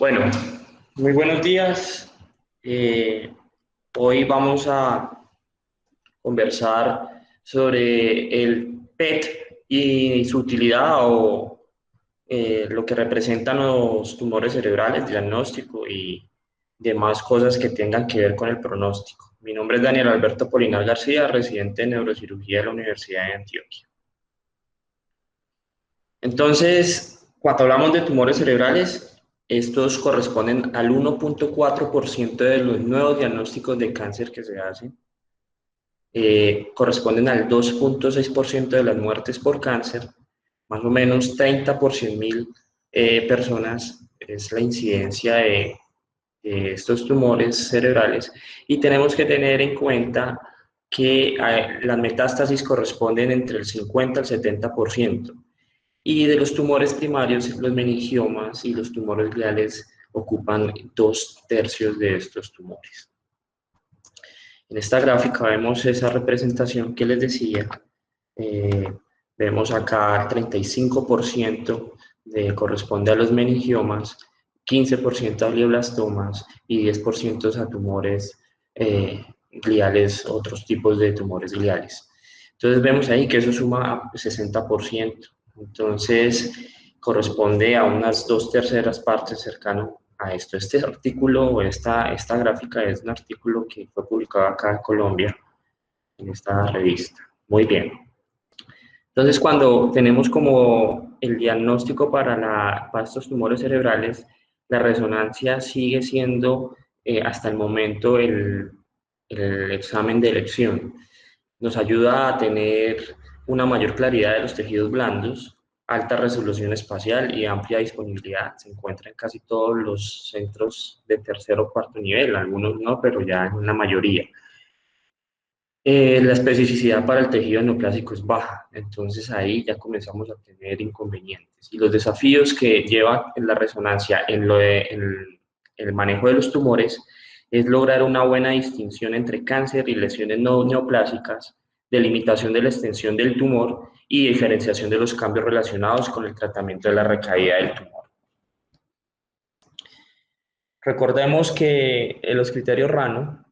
Bueno, muy buenos días. Hoy vamos a conversar sobre el PET y su utilidad o lo que representan los tumores cerebrales, diagnóstico y demás cosas que tengan que ver con el pronóstico. Mi nombre es Daniel Alberto Polinar García, residente en neurocirugía de la Universidad de Antioquia. Entonces, cuando hablamos de tumores cerebrales, estos corresponden al 1.4% de los nuevos diagnósticos de cáncer que se hacen, corresponden al 2.6% de las muertes por cáncer, más o menos 30 por 100.000 personas es la incidencia de estos tumores cerebrales, y tenemos que tener en cuenta que las metástasis corresponden entre el 50 al 70%. Y de los tumores primarios, los meningiomas y los tumores gliales ocupan 2/3 de estos tumores. En esta gráfica vemos esa representación que les decía. Vemos acá 35% corresponde a los meningiomas, 15% a glioblastomas y 10% a tumores gliales, otros tipos de tumores gliales. Entonces vemos ahí que eso suma a 60%. Entonces corresponde a unas 2/3 partes cercano a esto. Este artículo o esta gráfica es un artículo que fue publicado acá en Colombia, en esta revista. Muy bien. Entonces, cuando tenemos como el diagnóstico para estos tumores cerebrales, la resonancia sigue siendo hasta el momento el examen de elección. Nos ayuda a tener una mayor claridad de los tejidos blandos, alta resolución espacial y amplia disponibilidad. Se encuentra en casi todos los centros de tercer o cuarto nivel, algunos no, pero ya en la mayoría. La especificidad para el tejido neoplásico es baja, entonces ahí ya comenzamos a tener inconvenientes. Y los desafíos que lleva la resonancia en el manejo de los tumores es lograr una buena distinción entre cáncer y lesiones no neoplásicas, delimitación de la extensión del tumor y diferenciación de los cambios relacionados con el tratamiento de la recaída del tumor. Recordemos que los criterios RANO,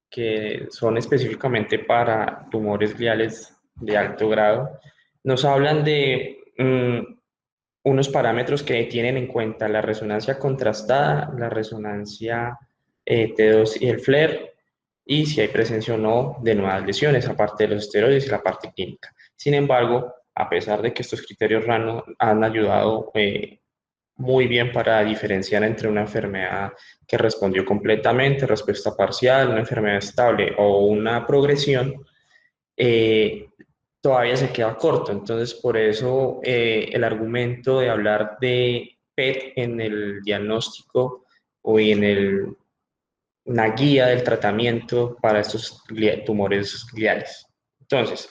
que son específicamente para tumores gliales de alto grado, nos hablan de unos parámetros que tienen en cuenta la resonancia contrastada, la resonancia T2 y el FLAIR, y si hay presencia o no de nuevas lesiones, aparte de los esteroides y la parte clínica. Sin embargo, a pesar de que estos criterios RANO han ayudado muy bien para diferenciar entre una enfermedad que respondió completamente, respuesta parcial, una enfermedad estable o una progresión, todavía se queda corto. Entonces, por eso el argumento de hablar de PET en el diagnóstico o en una guía del tratamiento para estos tumores gliales. Entonces,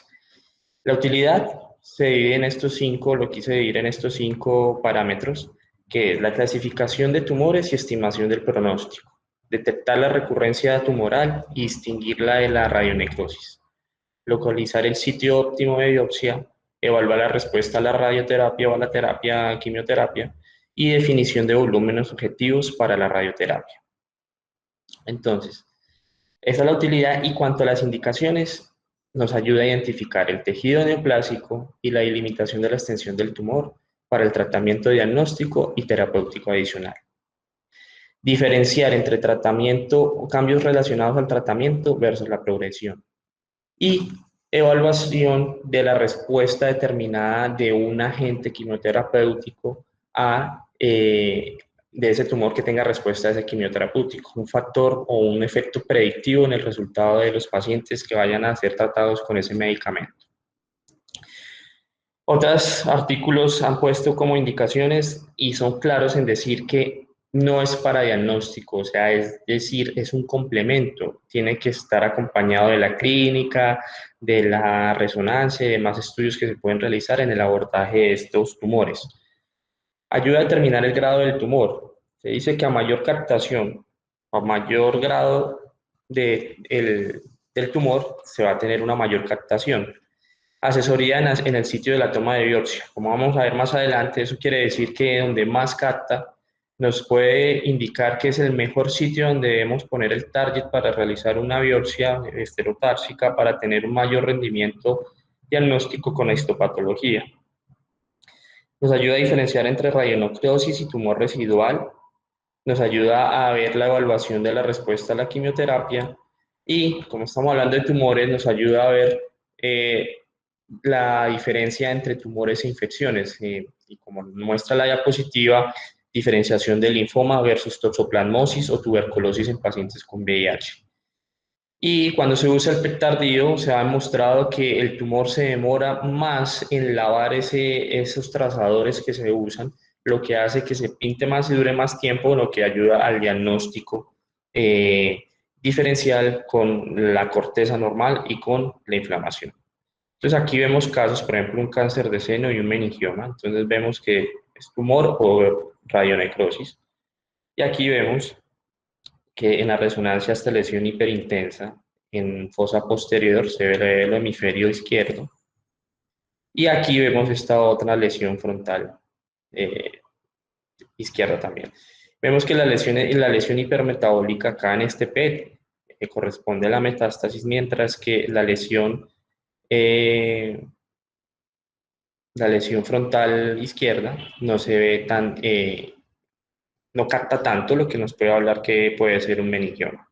la utilidad se divide en estos cinco, lo quise dividir en estos 5 parámetros, que es la clasificación de tumores y estimación del pronóstico, detectar la recurrencia tumoral y distinguirla de la radionecrosis, localizar el sitio óptimo de biopsia, evaluar la respuesta a la radioterapia o a la terapia quimioterapia y definición de volúmenes objetivos para la radioterapia. Entonces, esa es la utilidad, y cuanto a las indicaciones, nos ayuda a identificar el tejido neoplásico y la delimitación de la extensión del tumor para el tratamiento diagnóstico y terapéutico adicional. Diferenciar entre tratamiento o cambios relacionados al tratamiento versus la progresión. Y evaluación de la respuesta determinada de un agente quimioterapéutico de ese tumor que tenga respuesta a ese quimioterapéutico, un factor o un efecto predictivo en el resultado de los pacientes que vayan a ser tratados con ese medicamento. Otros artículos han puesto como indicaciones y son claros en decir que no es para diagnóstico, o sea, es decir, es un complemento, tiene que estar acompañado de la clínica, de la resonancia y demás estudios que se pueden realizar en el abordaje de estos tumores. Ayuda a determinar el grado del tumor. Se dice que a mayor captación, a mayor grado del tumor, se va a tener una mayor captación. Asesoría en el sitio de la toma de biopsia. Como vamos a ver más adelante, eso quiere decir que donde más capta, nos puede indicar que es el mejor sitio donde debemos poner el target para realizar una biopsia esterotársica para tener un mayor rendimiento diagnóstico con la histopatología. Nos ayuda a diferenciar entre radionecrosis y tumor residual, nos ayuda a ver la evaluación de la respuesta a la quimioterapia y, como estamos hablando de tumores, nos ayuda a ver eh, la diferencia entre tumores e infecciones. Y como muestra la diapositiva, diferenciación de linfoma versus toxoplasmosis o tuberculosis en pacientes con VIH. Y cuando se usa el PET tardío, se ha demostrado que el tumor se demora más en lavar esos trazadores que se usan, lo que hace que se pinte más y dure más tiempo, lo que ayuda al diagnóstico eh, diferencial con la corteza normal y con la inflamación. Entonces aquí vemos casos, por ejemplo, un cáncer de seno y un meningioma. Entonces vemos que es tumor o radionecrosis. Y aquí vemos que en la resonancia esta lesión hiperintensa en fosa posterior se ve el hemisferio izquierdo. Y aquí vemos esta otra lesión frontal eh, izquierda también. Vemos que la lesión hipermetabólica acá en este PET corresponde a la metástasis, mientras que eh, la lesión frontal izquierda no se ve tan, no capta tanto, lo que nos puede hablar que puede ser un meningioma.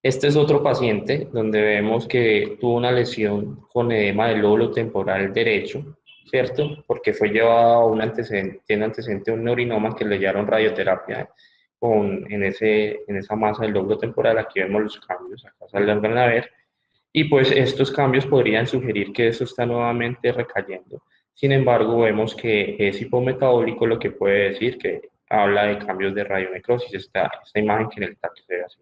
Este es otro paciente donde vemos que tuvo una lesión con edema del lóbulo temporal derecho, ¿cierto? Porque fue llevado a tiene antecedente un neurinoma que le dieron radioterapia en esa masa del lóbulo temporal. Aquí vemos los cambios, acá se van a ver. Y pues estos cambios podrían sugerir que eso está nuevamente recayendo. Sin embargo, vemos que es hipometabólico, lo que puede decir que habla de cambios de radionecrosis, esta imagen que en el TAC se ve así.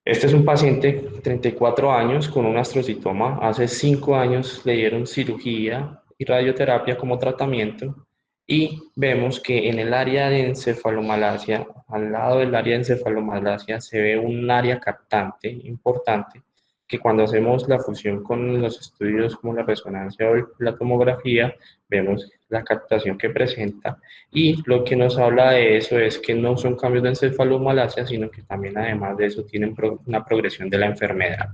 Este es un paciente, 34 años, con un astrocitoma. Hace 5 años le dieron cirugía y radioterapia como tratamiento y vemos que en el área de encefalomalacia, al lado del área de encefalomalacia, se ve un área captante importante que cuando hacemos la fusión con los estudios como la resonancia o la tomografía, vemos la captación que presenta y lo que nos habla de eso es que no son cambios de encefalomalacia, sino que también además de eso tienen una progresión de la enfermedad.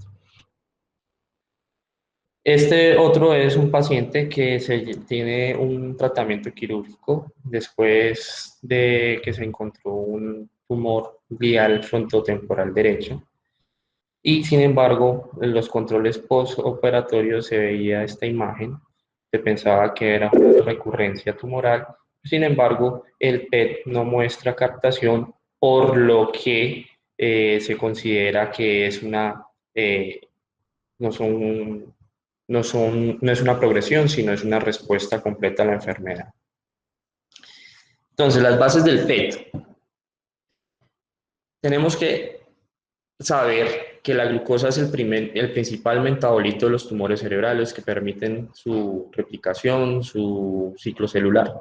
Este otro es un paciente que tiene un tratamiento quirúrgico después de que se encontró un tumor glial frontotemporal derecho. Y sin embargo, en los controles postoperatorios se veía esta imagen, se pensaba que era una recurrencia tumoral, sin embargo, el PET no muestra captación, por lo que se considera que es no, no es una progresión, sino es una respuesta completa a la enfermedad. Entonces, las bases del PET. Tenemos que saber que la glucosa es el principal metabolito de los tumores cerebrales que permiten su replicación, su ciclo celular.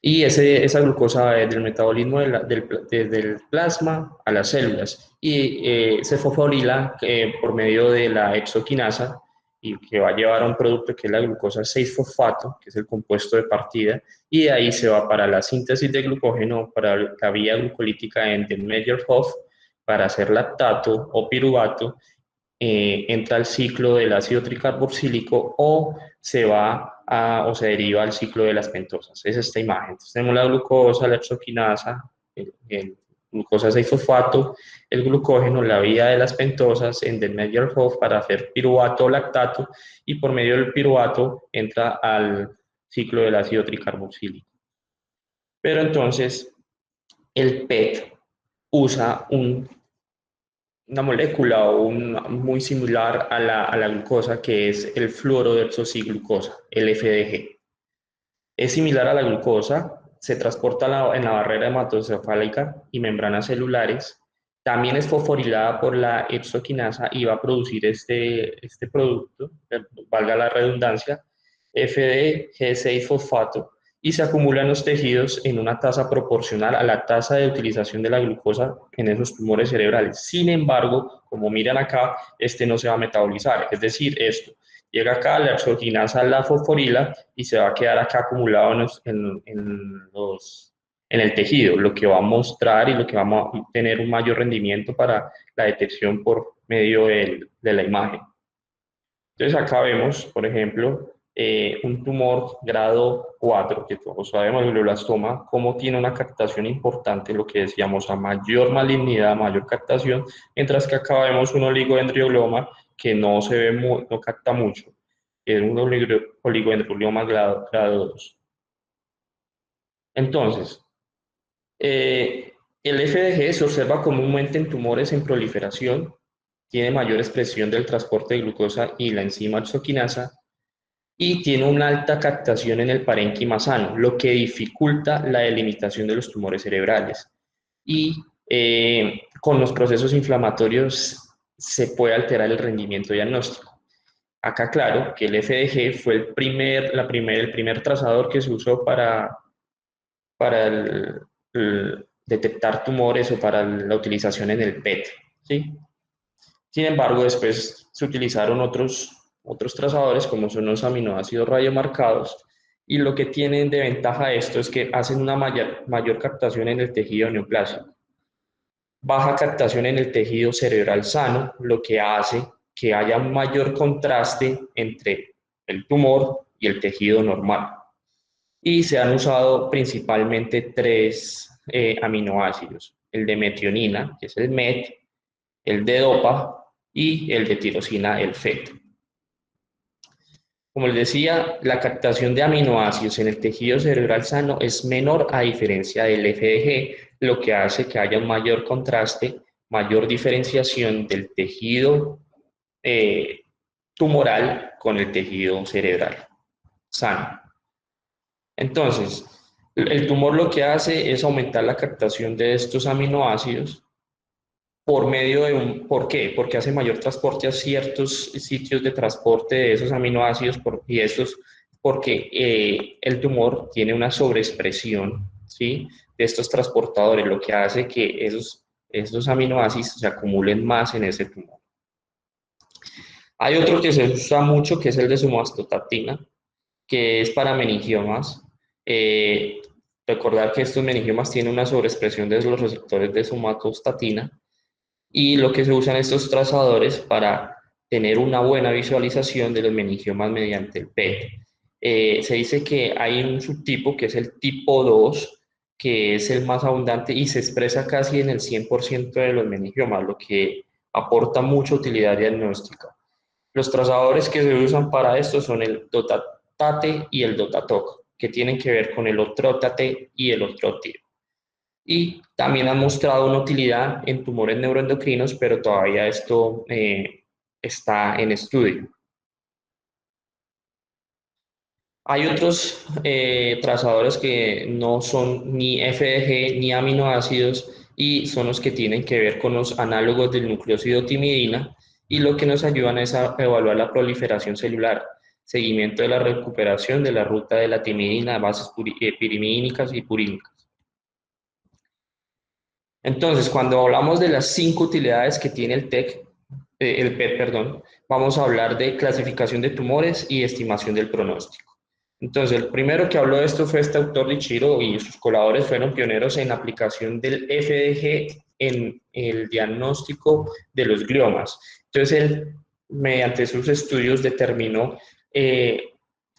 Y esa glucosa va desde el metabolismo desde el plasma a las células y se fosforila por medio de la exoquinasa y que va a llevar a un producto que es la glucosa 6-fosfato, que es el compuesto de partida, y de ahí se va para la síntesis de glucógeno, para la vía glucolítica en Denmeyer-Hof, para hacer lactato o piruvato, entra al ciclo del ácido tricarboxílico o o se deriva al ciclo de las pentosas. Es esta imagen. Entonces tenemos la glucosa, la exoquinasa, el glucosa 6-fosfato, el glucógeno, la vía de las pentosas en Denmeyer-Hof para hacer piruvato o lactato y por medio del piruvato entra al ciclo del ácido tricarboxílico. Pero entonces el PET usa una molécula muy similar a la glucosa, que es el fluorodeoxiglucosa, el FDG. Es similar a la glucosa, se transporta en la barrera hematocefálica y membranas celulares. También es fosforilada por la exoquinasa y va a producir este producto, valga la redundancia, FDG6-fosfato, y se acumulan los tejidos en una tasa proporcional a la tasa de utilización de la glucosa en esos tumores cerebrales. Sin embargo, como miran acá, este no se va a metabolizar, es decir, esto llega acá, la exogenasa la fosforila y se va a quedar acá acumulado en el tejido, lo que va a mostrar y lo que vamos a tener un mayor rendimiento para la detección por medio de la imagen. Entonces acá vemos, por ejemplo, un tumor grado 4, que todos sabemos, el glioblastoma, cómo tiene una captación importante, lo que decíamos, a mayor malignidad, mayor captación, mientras que acá vemos un oligodendroglioma que no se ve, no capta mucho, que es un oligodendroglioma grado 2. Entonces, el FDG se observa comúnmente en tumores en proliferación, tiene mayor expresión del transporte de glucosa y la enzima exoquinasa, y tiene una alta captación en el parénquima sano, lo que dificulta la delimitación de los tumores cerebrales. Y con los procesos inflamatorios se puede alterar el rendimiento diagnóstico. Acá claro que el FDG fue el primer trazador que se usó para detectar tumores o para la utilización en el PET, ¿sí? Sin embargo, después se utilizaron otros trazadores como son los aminoácidos radiomarcados, y lo que tienen de ventaja esto es que hacen una mayor captación en el tejido neoplásico, baja captación en el tejido cerebral sano, lo que hace que haya un mayor contraste entre el tumor y el tejido normal. Y se han usado principalmente tres aminoácidos: el de metionina, que es el MET, el de dopa y el de tirosina, el FET. Como les decía, la captación de aminoácidos en el tejido cerebral sano es menor a diferencia del FDG, lo que hace que haya un mayor contraste, mayor diferenciación del tejido eh, tumoral con el tejido cerebral sano. Entonces, el tumor lo que hace es aumentar la captación de estos aminoácidos por medio de ¿por qué? Porque hace mayor transporte a ciertos sitios de transporte de esos aminoácidos y estos, porque el tumor tiene una sobreexpresión, ¿sí? De estos transportadores, lo que hace que esos aminoácidos se acumulen más en ese tumor. Hay otro que se usa mucho, que es el de sumastostatina, que es para meningiomas. Recordar que estos meningiomas tienen una sobreexpresión de los receptores de somatostatina, y lo que se usan estos trazadores para tener una buena visualización de los meningiomas mediante el PET. Se dice que hay un subtipo que es el tipo 2, que es el más abundante y se expresa casi en el 100% de los meningiomas, lo que aporta mucha utilidad diagnóstica. Los trazadores que se usan para esto son el dotatate y el dotatoc, que tienen que ver con el otrótate y el otrotio. Y también han mostrado una utilidad en tumores neuroendocrinos, pero todavía esto está en estudio. Hay otros trazadores que no son ni FDG ni aminoácidos y son los que tienen que ver con los análogos del nucleósido timidina, y lo que nos ayudan es a evaluar la proliferación celular, seguimiento de la recuperación de la ruta de la timidina, bases pirimídicas y purínicas. Entonces, cuando hablamos de las 5 utilidades que tiene el PET, perdón, vamos a hablar de clasificación de tumores y estimación del pronóstico. Entonces, el primero que habló de esto fue este autor Lichiro, y sus colaboradores fueron pioneros en la aplicación del FDG en el diagnóstico de los gliomas. Entonces, él, mediante sus estudios, determinó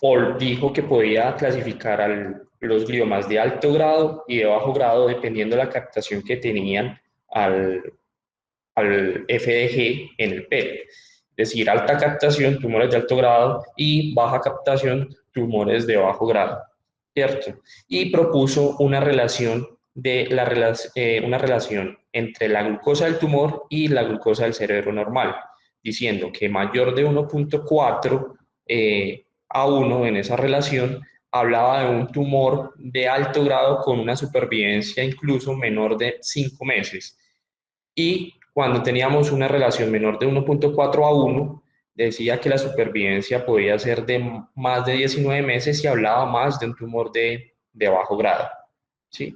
o dijo que podía clasificar los gliomas de alto grado y de bajo grado dependiendo de la captación que tenían al FDG en el PET. Es decir, alta captación, tumores de alto grado, y baja captación, tumores de bajo grado, ¿cierto? Y propuso una relación entre la glucosa del tumor y la glucosa del cerebro normal, diciendo que mayor de 1.4 a 1 en esa relación hablaba de un tumor de alto grado con una supervivencia incluso menor de 5 meses. Y cuando teníamos una relación menor de 1.4 a 1, decía que la supervivencia podía ser de más de 19 meses y hablaba más de un tumor de de bajo grado, ¿sí?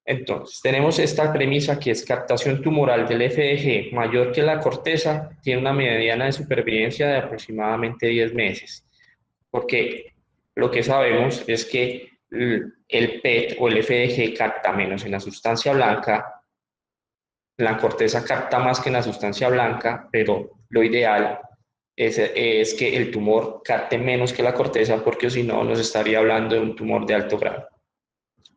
Entonces, tenemos esta premisa que es captación tumoral del FDG mayor que la corteza, tiene una mediana de supervivencia de aproximadamente 10 meses, porque lo que sabemos es que el PET o el FDG capta menos en la sustancia blanca, la corteza capta más que en la sustancia blanca, pero lo ideal es que el tumor capte menos que la corteza, porque si no nos estaría hablando de un tumor de alto grado.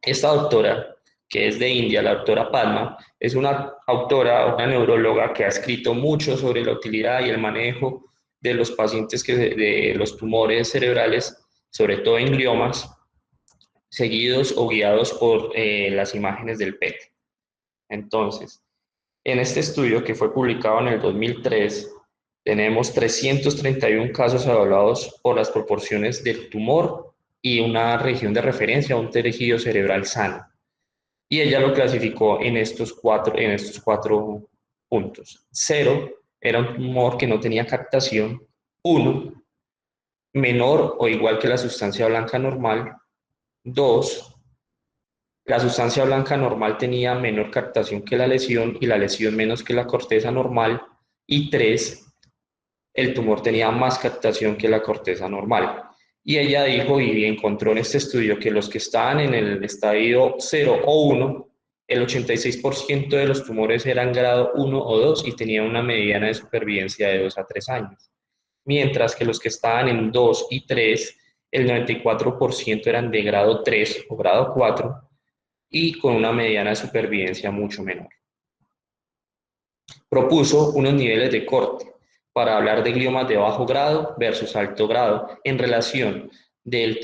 Esta doctora, que es de India, la doctora Padma, es una autora, una neuróloga que ha escrito mucho sobre la utilidad y el manejo de los pacientes de los tumores cerebrales, sobre todo en gliomas, seguidos o guiados por las imágenes del PET. Entonces, en este estudio que fue publicado en el 2003, tenemos 331 casos evaluados por las proporciones del tumor y una región de referencia, un tejido cerebral sano. Y ella lo clasificó en estos cuatro puntos. 0 era un tumor que no tenía captación. 1, menor o igual que la sustancia blanca normal. 2, la sustancia blanca normal tenía menor captación que la lesión y la lesión menos que la corteza normal. Y 3, el tumor tenía más captación que la corteza normal. Y ella dijo y encontró en este estudio que los que estaban en el estadio 0 o 1, el 86% de los tumores eran grado 1 o 2 y tenían una mediana de supervivencia de 2 a 3 años. Mientras que los que estaban en 2 y 3, el 94% eran de grado 3 o grado 4 y con una mediana de supervivencia mucho menor. Propuso unos niveles de corte para hablar de gliomas de bajo grado versus alto grado en relación del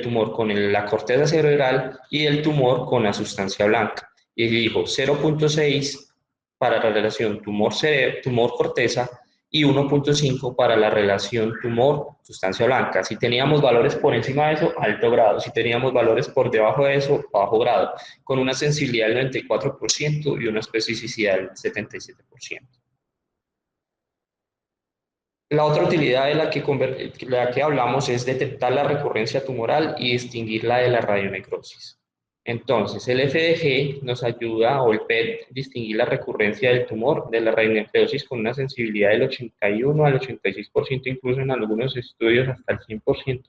tumor con la corteza cerebral y del tumor con la sustancia blanca. Y dijo 0.6 para la relación tumor-corteza y 1.5 para la relación tumor-sustancia blanca. Si teníamos valores por encima de eso, alto grado. Si teníamos valores por debajo de eso, bajo grado, con una sensibilidad del 94% y una especificidad del 77%. La otra utilidad de la que hablamos es detectar la recurrencia tumoral y distinguirla de la radionecrosis. Entonces, el FDG nos ayuda, o el PET, distinguir la recurrencia del tumor de la radionecrosis con una sensibilidad del 81 al 86%, incluso en algunos estudios hasta el 100%,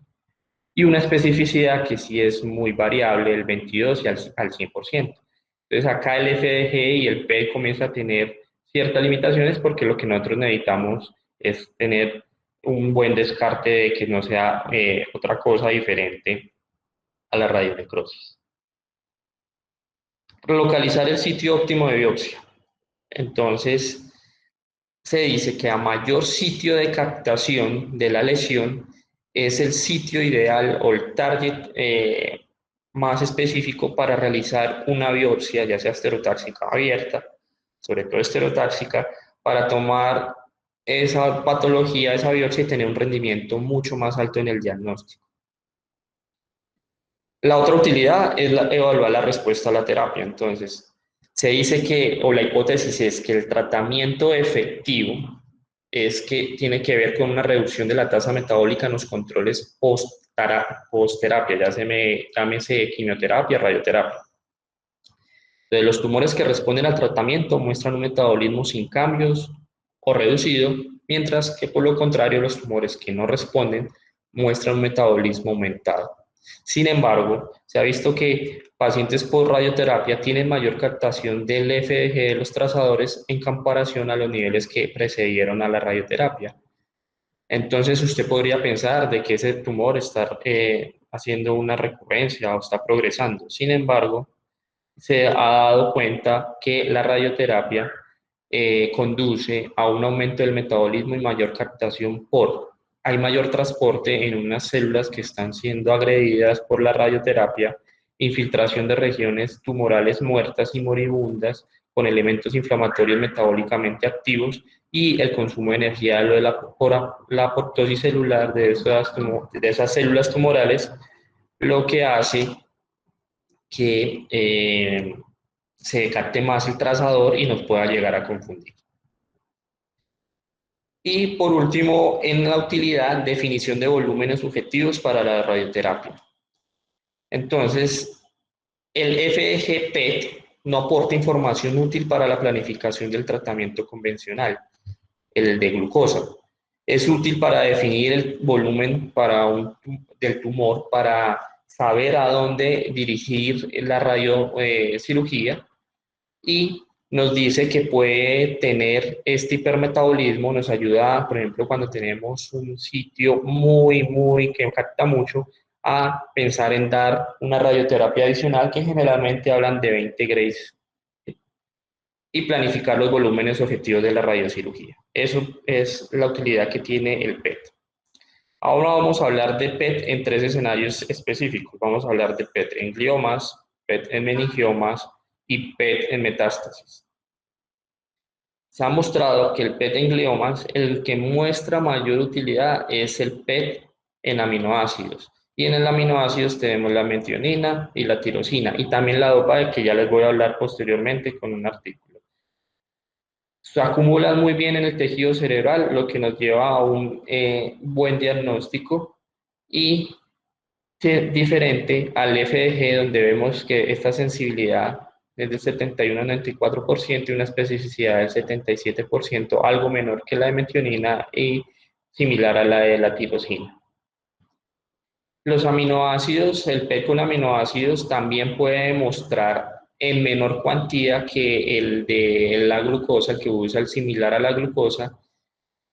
y una especificidad que sí es muy variable, del 22 y al 100%. Entonces, acá el FDG y el PET comienza a tener ciertas limitaciones porque lo que nosotros necesitamos es tener un buen descarte de que no sea otra cosa diferente a la radionecrosis. Localizar el sitio óptimo de biopsia. Entonces, se dice que a mayor sitio de captación de la lesión es el sitio ideal o el target más específico para realizar una biopsia, ya sea estereotáxica abierta, sobre todo estereotáxica, para tomar esa patología, esa biopsia y tener un rendimiento mucho más alto en el diagnóstico. La otra utilidad es evaluar la respuesta a la terapia. Entonces, se dice que, o la hipótesis es que el tratamiento efectivo es que tiene que ver con una reducción de la tasa metabólica en los controles post-terapia, llámese quimioterapia, radioterapia. Entonces, los tumores que responden al tratamiento muestran un metabolismo sin cambios o reducido, mientras que por lo contrario los tumores que no responden muestran un metabolismo aumentado. Sin embargo, se ha visto que pacientes por radioterapia tienen mayor captación del FDG de los trazadores en comparación a los niveles que precedieron a la radioterapia. Entonces usted podría pensar de que ese tumor está haciendo una recurrencia o está progresando. Sin embargo, se ha dado cuenta que la radioterapia conduce a un aumento del metabolismo y mayor captación hay mayor transporte en unas células que están siendo agredidas por la radioterapia, infiltración de regiones tumorales muertas y moribundas con elementos inflamatorios metabólicamente activos y el consumo de energía de la apoptosis celular de esas células tumorales, lo que hace que se capte más el trazador y nos pueda llegar a confundir. Y por último, en la utilidad, definición de volúmenes subjetivos para la radioterapia. Entonces, el FDG-PET no aporta información útil para la planificación del tratamiento convencional, el de glucosa. Es útil para definir el volumen del tumor, para saber a dónde dirigir la radiocirugía, y nos dice que puede tener este hipermetabolismo, nos ayuda, por ejemplo, cuando tenemos un sitio que capta mucho, a pensar en dar una radioterapia adicional, que generalmente hablan de 20 grays, y planificar los volúmenes objetivos de la radiocirugía. Eso es la utilidad que tiene el PET. Ahora vamos a hablar de PET en tres escenarios específicos. Vamos a hablar de PET en gliomas, PET en meningiomas y PET en metástasis. Se ha mostrado que el PET en gliomas, el que muestra mayor utilidad es el PET en aminoácidos. Y en el aminoácidos tenemos la metionina y la tirosina, y también la dopa, de que ya les voy a hablar posteriormente con un artículo. Se acumulan muy bien en el tejido cerebral, lo que nos lleva a un buen diagnóstico, y diferente al FDG, donde vemos que esta sensibilidad es del 71 al 94% y una especificidad del 77%, algo menor que la de metionina y similar a la de la tirosina. Los aminoácidos, el PET con aminoácidos también puede mostrar en menor cuantía que el de la glucosa, el que usa el similar a la glucosa.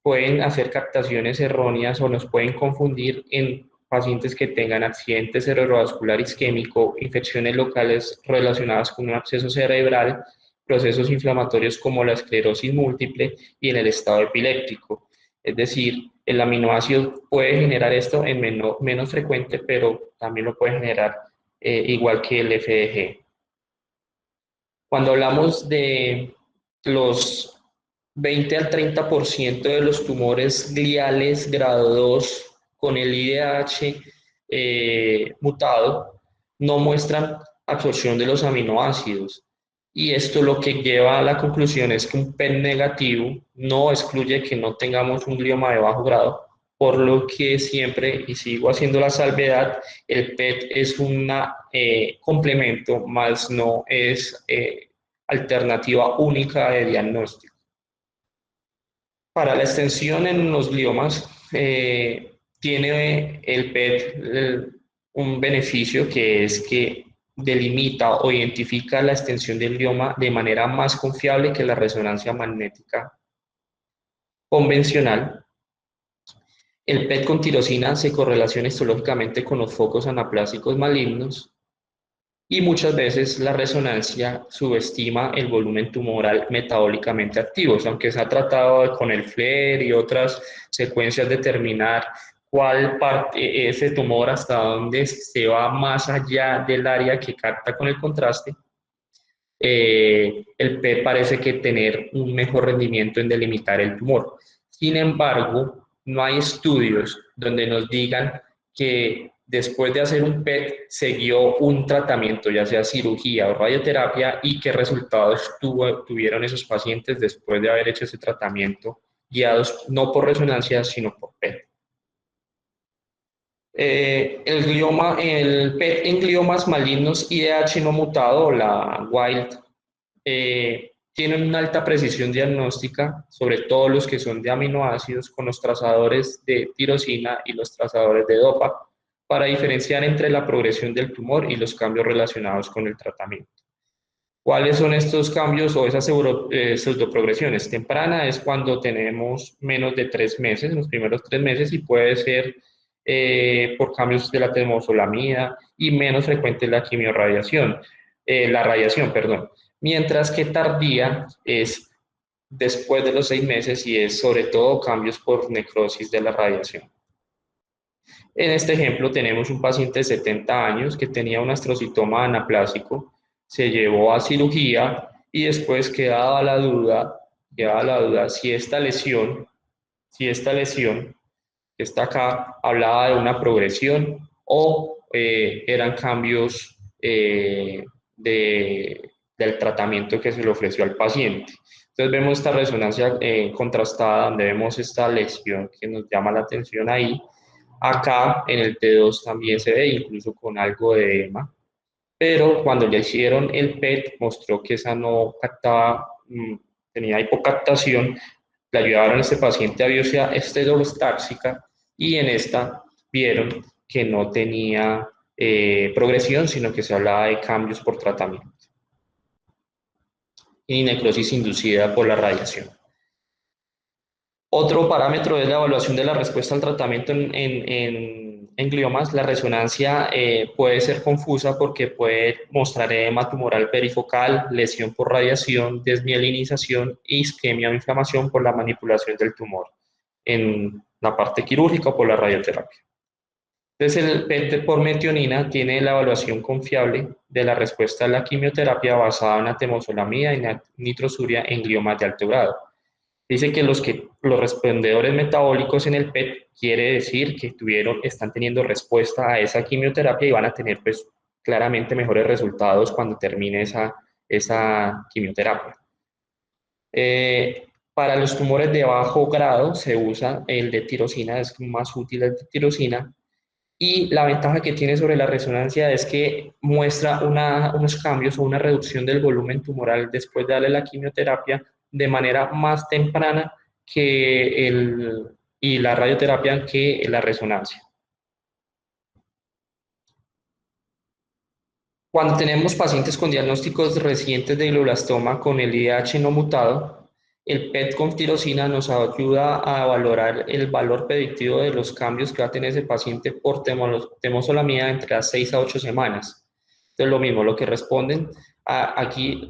Pueden hacer captaciones erróneas o nos pueden confundir en pacientes que tengan accidente cerebrovascular isquémico, infecciones locales relacionadas con un absceso cerebral, procesos inflamatorios como la esclerosis múltiple y en el estado epiléptico. Es decir, el aminoácido puede generar esto en menos frecuente, pero también lo puede generar igual que el FDG. Cuando hablamos de los 20 al 30% de los tumores gliales grado 2 con el IDH mutado no muestran absorción de los aminoácidos. Y esto lo que lleva a la conclusión es que un PET negativo no excluye que no tengamos un glioma de bajo grado, por lo que siempre, y sigo haciendo la salvedad, el PET es un complemento, más no es alternativa única de diagnóstico. Para la extensión en los gliomas, tiene el PET un beneficio, que es que delimita o identifica la extensión del glioma de manera más confiable que la resonancia magnética convencional. El PET con tirosina se correlaciona histológicamente con los focos anaplásicos malignos, y muchas veces la resonancia subestima el volumen tumoral metabólicamente activo, aunque se ha tratado con el FLAIR y otras secuencias determinar cuál parte ese tumor, hasta dónde se va más allá del área que capta con el contraste. El PET parece que tener un mejor rendimiento en delimitar el tumor. Sin embargo, no hay estudios donde nos digan que después de hacer un PET siguió un tratamiento, ya sea cirugía o radioterapia, y qué resultados tuvieron esos pacientes después de haber hecho ese tratamiento, guiados no por resonancia, sino por PET. El PET en gliomas malignos IDH no mutado, la WILD, tienen una alta precisión diagnóstica, sobre todo los que son de aminoácidos, con los trazadores de tirosina y los trazadores de dopa, para diferenciar entre la progresión del tumor y los cambios relacionados con el tratamiento. ¿Cuáles son estos cambios o esas pseudoprogresiones? Temprana es cuando tenemos menos de 3 meses, los primeros 3 meses, y puede ser por cambios de la temozolomida, y menos frecuente la quimiorradiación, la radiación, perdón. Mientras que tardía es después de los 6 meses y es sobre todo cambios por necrosis de la radiación. En este ejemplo tenemos un paciente de 70 años que tenía un astrocitoma anaplásico, se llevó a cirugía y después quedaba la duda si esta lesión que está acá hablaba de una progresión o eran cambios del tratamiento que se le ofreció al paciente. Entonces vemos esta resonancia contrastada, donde vemos esta lesión que nos llama la atención ahí, Acá en el T2 también se ve, incluso con algo de edema, pero cuando le hicieron el PET mostró que esa no captaba, tenía hipocaptación. Le ayudaron a este paciente a biopsia estereostáxica y en esta vieron que no tenía progresión, sino que se hablaba de cambios por tratamiento y necrosis inducida por la radiación. Otro parámetro es la evaluación de la respuesta al tratamiento en gliomas. La resonancia puede ser confusa porque puede mostrar edema tumoral perifocal, lesión por radiación, desmielinización, isquemia o inflamación por la manipulación del tumor en la parte quirúrgica o por la radioterapia. Entonces, el PET por metionina tiene la evaluación confiable de la respuesta a la quimioterapia basada en la temozolomida y nitrosuria en gliomas de alto grado. Dice que los respondedores metabólicos en el PET quiere decir que están teniendo respuesta a esa quimioterapia y van a tener pues claramente mejores resultados cuando termine esa quimioterapia. Para los tumores de bajo grado se usa el de tirosina, es más útil el de tirosina, y la ventaja que tiene sobre la resonancia es que muestra unos cambios o una reducción del volumen tumoral después de darle la quimioterapia de manera más temprana y la radioterapia que la resonancia. Cuando tenemos pacientes con diagnósticos recientes de glioblastoma con el IDH no mutado, el PET con tirosina nos ayuda a valorar el valor predictivo de los cambios que va a tener ese paciente por temozolomía entre las 6 a 8 semanas. Entonces, lo mismo, lo que responden, aquí,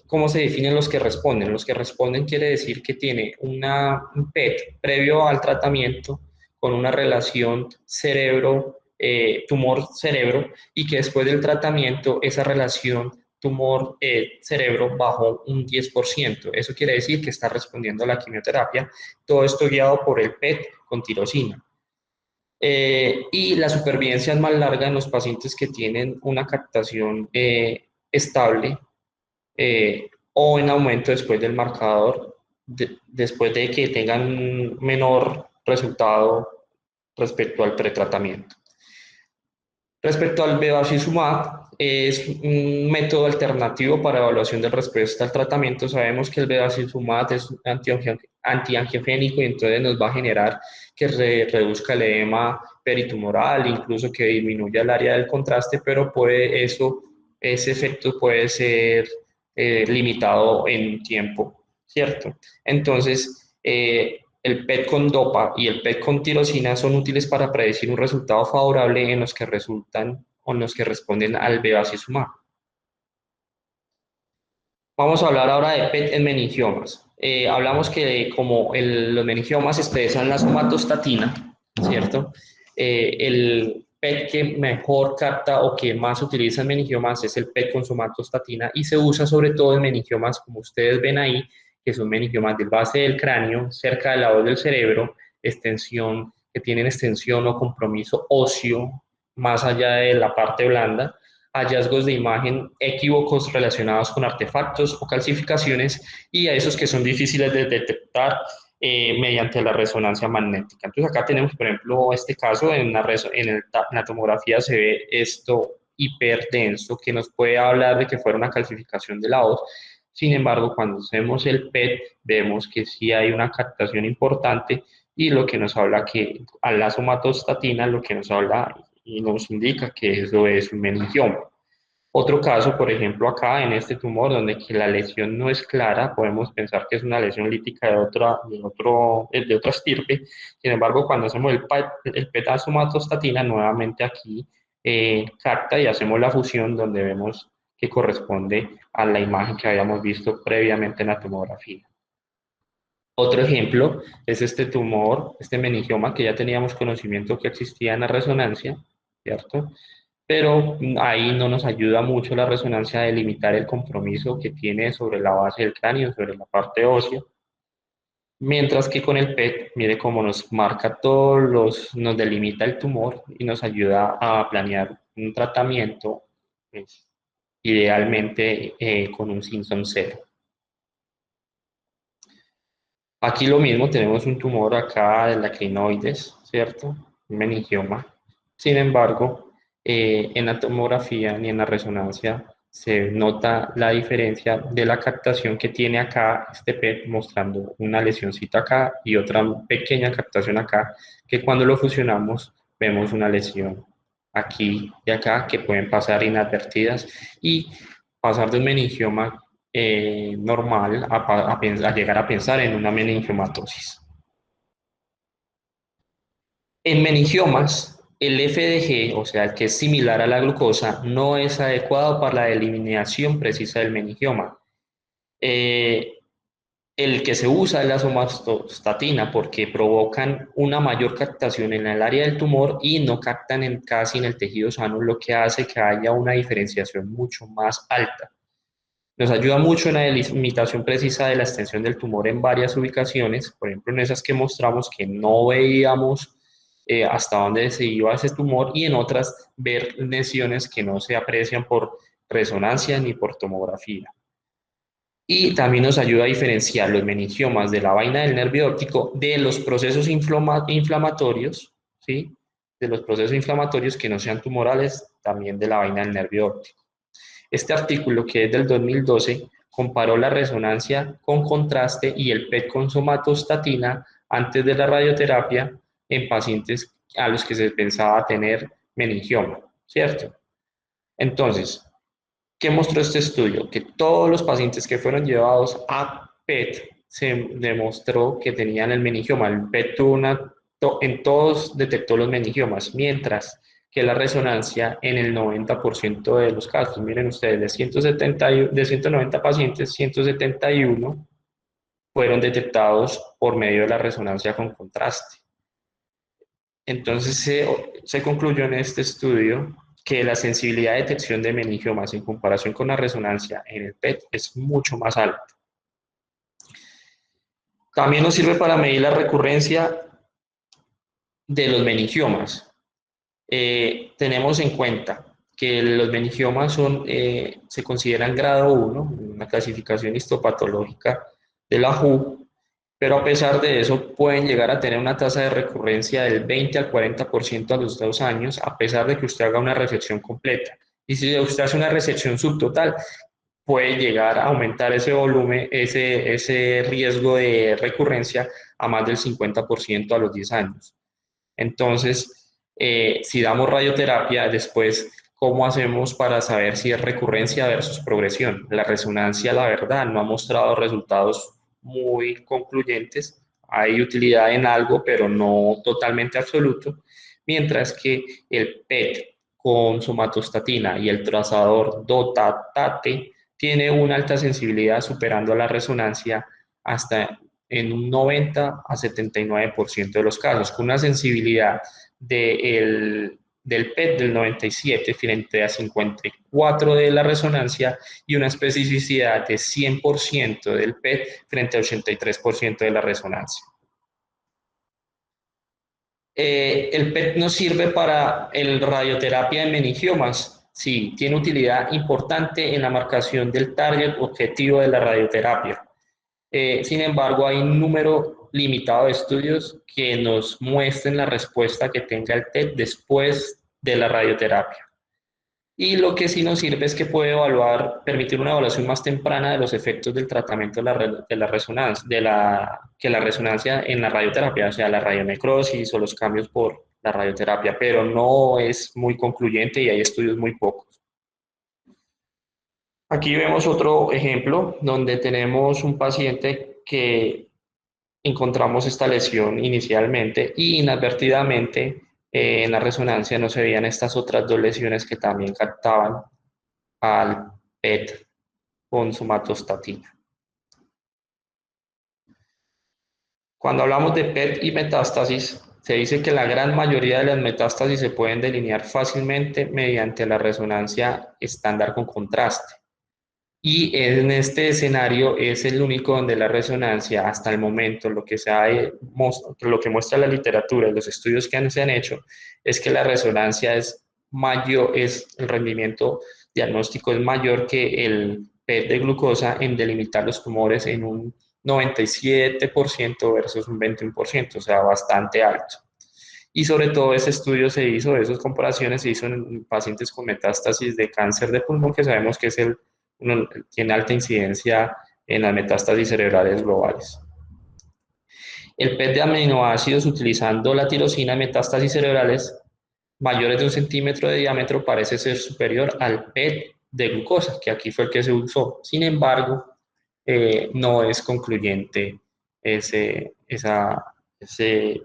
¿cómo se definen los que responden? Los que responden quiere decir que tiene un PET previo al tratamiento con una relación tumor-cerebro y que después del tratamiento esa relación tumor-cerebro bajó un 10%. Eso quiere decir que está respondiendo a la quimioterapia. Todo esto guiado por el PET con tirosina. Y la supervivencia es más larga en los pacientes que tienen una captación estable o en aumento después del marcador, después de que tengan un menor resultado respecto al pretratamiento. Respecto al bevacizumab, es un método alternativo para evaluación de respuesta al tratamiento. Sabemos que el bevacizumab es antiangiogénico y entonces nos va a generar que reduzca el edema peritumoral, incluso que disminuya el área del contraste, pero ese efecto puede ser limitado en tiempo, ¿cierto? Entonces, el PET con dopa y el PET con tirosina son útiles para predecir un resultado favorable en los que resultan o en los que responden al bevacizumab. Vamos a hablar ahora de PET en meningiomas. Hablamos que como los meningiomas expresan la somatostatina, ¿cierto? El PET que mejor capta o que más utiliza en meningiomas es el PET con somatostatina y se usa sobre todo en meningiomas, como ustedes ven ahí, que son meningiomas del base del cráneo, cerca de la voz del cerebro, que tienen extensión o compromiso óseo más allá de la parte blanda, hallazgos de imagen equívocos relacionados con artefactos o calcificaciones y a esos que son difíciles de detectar mediante la resonancia magnética. Entonces acá tenemos, por ejemplo, este caso, la tomografía se ve esto hiperdenso que nos puede hablar de que fuera una calcificación de la voz. Sin embargo, cuando hacemos el PET, vemos que sí hay una captación importante y lo que nos habla que a la somatostatina, lo que nos habla y nos indica que eso es un meningioma. Otro caso, por ejemplo, acá en este tumor, donde que la lesión no es clara, podemos pensar que es una lesión lítica de otra estirpe. Sin embargo, cuando hacemos el PET somatostatina, nuevamente aquí capta y hacemos la fusión donde vemos que corresponde a la imagen que habíamos visto previamente en la tomografía. Otro ejemplo es este tumor, este meningioma que ya teníamos conocimiento que existía en la resonancia, ¿cierto? Pero ahí no nos ayuda mucho la resonancia de limitar el compromiso que tiene sobre la base del cráneo, sobre la parte ósea, mientras que con el PET, mire cómo nos marca nos delimita el tumor y nos ayuda a planear un tratamiento, pues, idealmente con un Simpson 0. Aquí lo mismo, tenemos un tumor acá de la crinoides, ¿cierto? meningioma. Sin embargo, en la tomografía ni en la resonancia se nota la diferencia de la captación que tiene acá este PET mostrando una lesioncita acá y otra pequeña captación acá, que cuando lo fusionamos vemos una lesión aquí y acá que pueden pasar inadvertidas y pasar de un meningioma normal a llegar a pensar en una meningiomatosis. En meningiomas, el FDG, o sea, el que es similar a la glucosa, no es adecuado para la eliminación precisa del meningioma. Eh, el que se usa es la somatostatina porque provocan una mayor captación en el área del tumor y no captan casi en el tejido sano, lo que hace que haya una diferenciación mucho más alta. Nos ayuda mucho en la delimitación precisa de la extensión del tumor en varias ubicaciones, por ejemplo, en esas que mostramos que no veíamos hasta dónde se iba ese tumor y en otras ver lesiones que no se aprecian por resonancia ni por tomografía. Y también nos ayuda a diferenciar los meningiomas de la vaina del nervio óptico de los procesos inflamatorios, ¿sí? De los procesos inflamatorios que no sean tumorales, también de la vaina del nervio óptico. Este artículo, que es del 2012, comparó la resonancia con contraste y el PET con somatostatina antes de la radioterapia en pacientes a los que se pensaba tener meningioma, ¿cierto? Entonces, ¿qué mostró este estudio? Que todos los pacientes que fueron llevados a PET se demostró que tenían el meningioma. El PET en todos detectó los meningiomas, mientras que la resonancia en el 90% de los casos. Miren ustedes, de 190 pacientes, 171 fueron detectados por medio de la resonancia con contraste. Entonces se concluyó en este estudio que la sensibilidad de detección de meningiomas en comparación con la resonancia en el PET es mucho más alta. También nos sirve para medir la recurrencia de los meningiomas. Tenemos en cuenta que los meningiomas se consideran grado 1, una clasificación histopatológica de la WHO, pero a pesar de eso pueden llegar a tener una tasa de recurrencia del 20 al 40% a los 2 años, a pesar de que usted haga una resección completa. Y si usted hace una resección subtotal, puede llegar a aumentar ese volumen, ese riesgo de recurrencia a más del 50% a los 10 años. Entonces, si damos radioterapia, después, ¿cómo hacemos para saber si es recurrencia versus progresión? La resonancia, la verdad, no ha mostrado resultados muy concluyentes. Hay utilidad en algo, pero no totalmente absoluto. Mientras que el PET con somatostatina y el trazador DOTA-TATE tiene una alta sensibilidad superando la resonancia hasta en un 90 a 79% de los casos, con una sensibilidad del PET del 97 frente a 54 de la resonancia y una especificidad de 100% del PET frente a 83% de la resonancia. El PET nos sirve para el radioterapia en meningiomas. Sí, tiene utilidad importante en la marcación del target objetivo de la radioterapia. Sin embargo, hay un número limitado de estudios que nos muestren la respuesta que tenga el PET después de la radioterapia. Y lo que sí nos sirve es que puede permitir una evaluación más temprana de los efectos del tratamiento de la resonancia, que la resonancia en la radioterapia, o sea, la radionecrosis o los cambios por la radioterapia, pero no es muy concluyente y hay estudios muy pocos. Aquí vemos otro ejemplo donde tenemos un paciente que encontramos esta lesión inicialmente y inadvertidamente en la resonancia no se veían estas otras dos lesiones que también captaban al PET con somatostatina. Cuando hablamos de PET y metástasis, se dice que la gran mayoría de las metástasis se pueden delinear fácilmente mediante la resonancia estándar con contraste. Y en este escenario es el único donde la resonancia, hasta el momento, lo que muestra la literatura y los estudios que se han hecho, es que la resonancia es mayor, el rendimiento diagnóstico es mayor que el PET de glucosa en delimitar los tumores en un 97% versus un 21%, o sea, bastante alto. Y sobre todo ese estudio se hizo, esas comparaciones se hizo en pacientes con metástasis de cáncer de pulmón, que sabemos que tiene alta incidencia en las metástasis cerebrales globales. El PET de aminoácidos utilizando la tirosina en metástasis cerebrales mayores de 1 centímetro de diámetro parece ser superior al PET de glucosa, que aquí fue el que se usó. Sin embargo, no es concluyente ese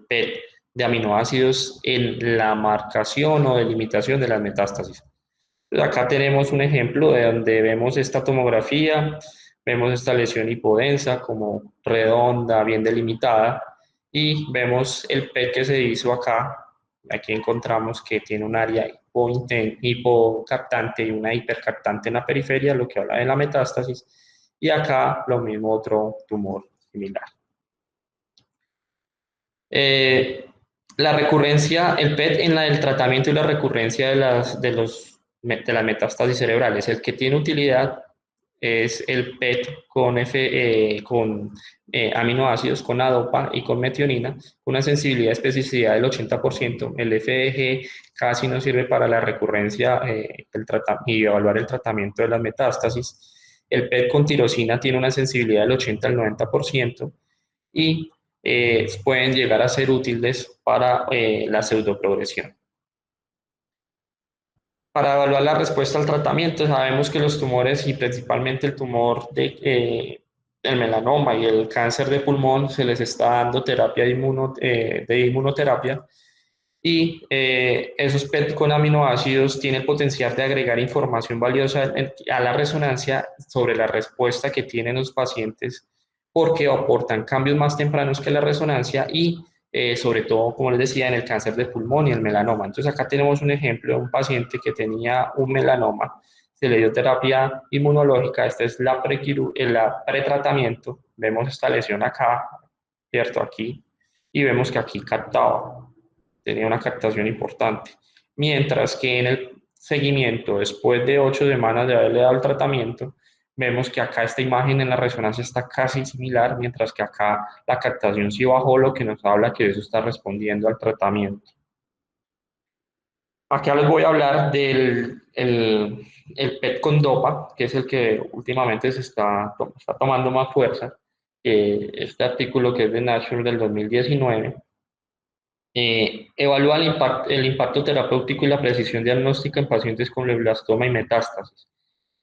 PET de aminoácidos en la marcación o delimitación de las metástasis. Entonces, acá tenemos un ejemplo de donde vemos esta tomografía, vemos esta lesión hipodensa como redonda, bien delimitada, y vemos el PET que se hizo acá. Aquí encontramos que tiene un área hipocaptante y una hipercaptante en la periferia, lo que habla de la metástasis, y acá lo mismo otro tumor similar. La recurrencia, el PET en el tratamiento y la recurrencia de las metástasis cerebrales. El que tiene utilidad es el PET con aminoácidos, con ADOPA y con metionina, con una sensibilidad y especificidad del 80%. El FDG casi no sirve para la recurrencia y evaluar el tratamiento de las metástasis. El PET con tirosina tiene una sensibilidad del 80 al 90% y pueden llegar a ser útiles para la pseudoprogresión. Para evaluar la respuesta al tratamiento, sabemos que los tumores y principalmente el tumor el melanoma y el cáncer de pulmón se les está dando terapia de inmunoterapia y esos PET con aminoácidos tienen el potencial de agregar información valiosa a la resonancia sobre la respuesta que tienen los pacientes porque aportan cambios más tempranos que la resonancia y sobre todo, como les decía, en el cáncer de pulmón y el melanoma. Entonces acá tenemos un ejemplo de un paciente que tenía un melanoma, se le dio terapia inmunológica, este es el pretratamiento, vemos esta lesión acá, ¿cierto? Aquí, y vemos que aquí captaba, tenía una captación importante. Mientras que en el seguimiento, después de 8 semanas de haberle dado el tratamiento, vemos que acá esta imagen en la resonancia está casi similar, mientras que acá la captación sí bajó, lo que nos habla que eso está respondiendo al tratamiento. Acá les voy a hablar del el PET con DOPA, que es el que últimamente está tomando más fuerza. Este artículo que es de Nature del 2019 evalúa el impacto terapéutico y la precisión diagnóstica en pacientes con glioblastoma y metástasis.